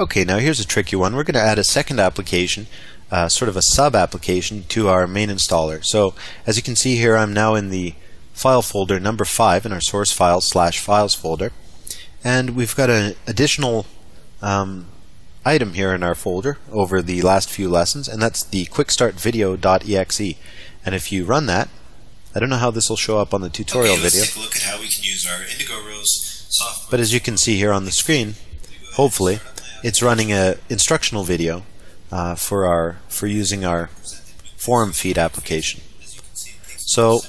Okay, now here's a tricky one. We're going to add a second application, sort of a sub-application to our main installer. So as you can see here, I'm now in the file folder number 5 in our source files / files folder, and we've got an additional item here in our folder over the last few lessons, and that's the quickstartvideo.exe. And if you run that, I don't know how this will show up on the tutorial video. Let's take a look at how we can use our Indigo Rose software. But as you can see here on the screen, hopefully, it's running an instructional video for using our forum feed application. So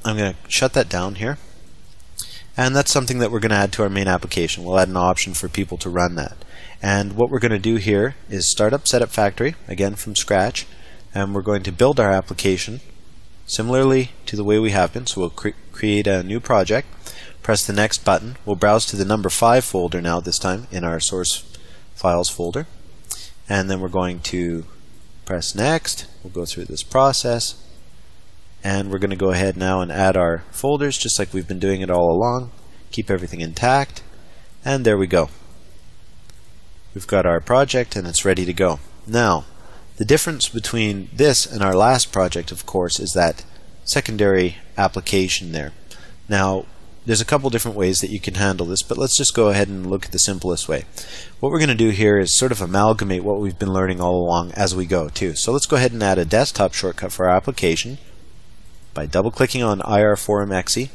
I'm going to shut that down here, and that's something that we're going to add to our main application. We'll add an option for people to run that. And what we're going to do here is start up Setup Factory, again from scratch, and we're going to build our application similarly to the way we have been. So we'll create a new project, press the next button, we'll browse to the number 5 folder now this time in our source files folder, and then we're going to press next. We'll go through this process, and we're going to go ahead now and add our folders just like we've been doing it all along. Keep everything intact, and there we go. We've got our project and it's ready to go. Now, the difference between this and our last project, of course, is that secondary application there. Now, there's a couple different ways that you can handle this, but let's just go ahead and look at the simplest way. What we're going to do here is sort of amalgamate what we've been learning all along as we go too. So let's go ahead and add a desktop shortcut for our application by double-clicking on IR Forum Exe,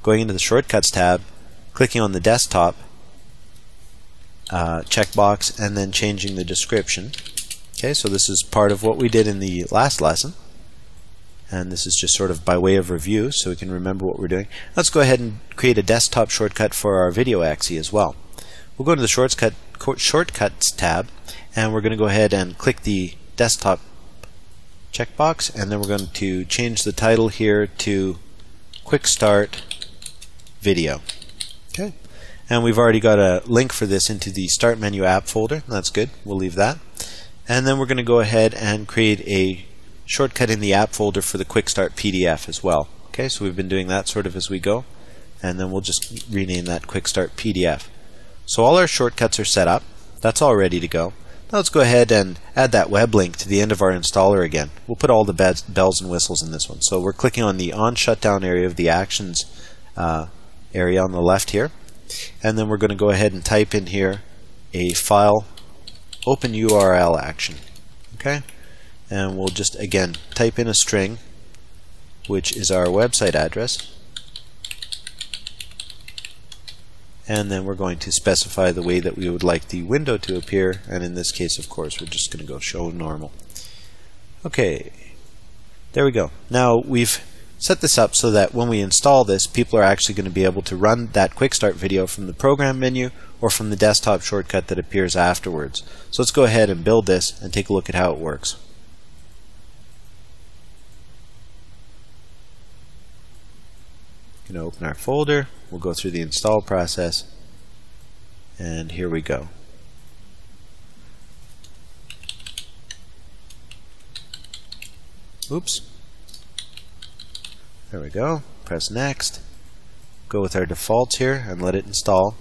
going into the Shortcuts tab, clicking on the desktop checkbox, and then changing the description. Okay, so this is part of what we did in the last lesson, and this is just sort of by way of review so we can remember what we're doing. Let's go ahead and create a desktop shortcut for our video exe as well. We'll go to the Shortcuts tab, and we're going to go ahead and click the desktop checkbox, and then we're going to change the title here to Quick Start Video. Okay, and we've already got a link for this into the Start Menu app folder. That's good, we'll leave that. And then we're going to go ahead and create a shortcut in the app folder for the Quick Start PDF as well. Okay, so we've been doing that sort of as we go, and then we'll just rename that Quick Start PDF. So all our shortcuts are set up. That's all ready to go. Now let's go ahead and add that web link to the end of our installer again. We'll put all the bells and whistles in this one. So we're clicking on the on shutdown area of the actions area on the left here, and then we're going to go ahead and type in here a file open URL action. Okay, and we'll just again type in a string, which is our website address, and then we're going to specify the way that we would like the window to appear, and in this case, of course, we're just going to go show normal. Okay, there we go. Now we've set this up so that when we install this, people are actually going to be able to run that Quick Start video from the program menu or from the desktop shortcut that appears afterwards. So let's go ahead and build this and take a look at how it works. Going to open our folder, we'll go through the install process, and here we go. Oops. There we go. Press next. Go with our defaults here and let it install.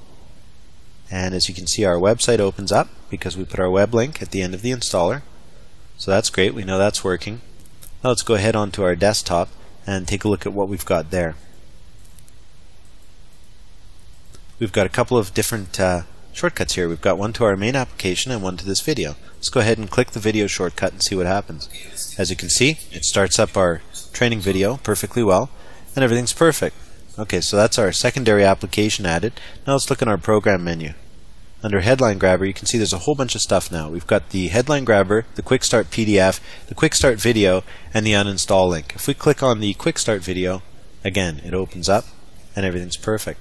And as you can see, our website opens up because we put our web link at the end of the installer. So that's great, we know that's working. Now let's go ahead onto our desktop and take a look at what we've got there. We've got a couple of different shortcuts here. We've got one to our main application and one to this video. Let's go ahead and click the video shortcut and see what happens. As you can see, it starts up our training video perfectly well, and everything's perfect. Okay, so that's our secondary application added. Now let's look in our program menu. Under Headline Grabber, you can see there's a whole bunch of stuff now. We've got the Headline Grabber, the Quick Start PDF, the Quick Start Video, and the uninstall link. If we click on the Quick Start Video, again, it opens up and everything's perfect.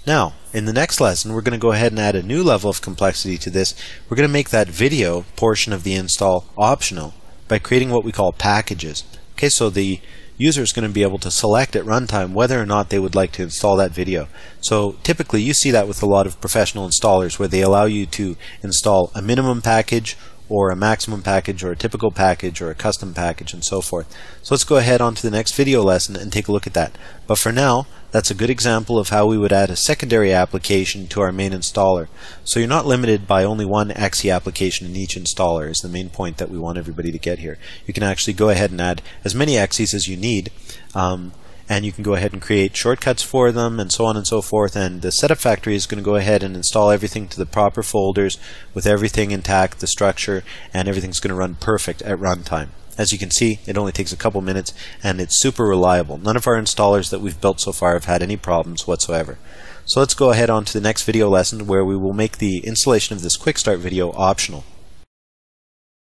Now, in the next lesson, we're going to go ahead and add a new level of complexity to this. We're going to make that video portion of the install optional by creating what we call packages. Okay, so the user is going to be able to select at runtime whether or not they would like to install that video. So typically you see that with a lot of professional installers where they allow you to install a minimum package or a maximum package or a typical package or a custom package and so forth. So let's go ahead on to the next video lesson and take a look at that. But for now, that's a good example of how we would add a secondary application to our main installer. So you're not limited by only one Axi application in each installer is the main point that we want everybody to get here. You can actually go ahead and add as many Axis as you need, and you can go ahead and create shortcuts for them and so on and so forth, and the setup factory is going to go ahead and install everything to the proper folders with everything intact, the structure, and everything's going to run perfect at runtime. As you can see, it only takes a couple minutes and it's super reliable. None of our installers that we've built so far have had any problems whatsoever. So let's go ahead on to the next video lesson where we will make the installation of this quick start video optional.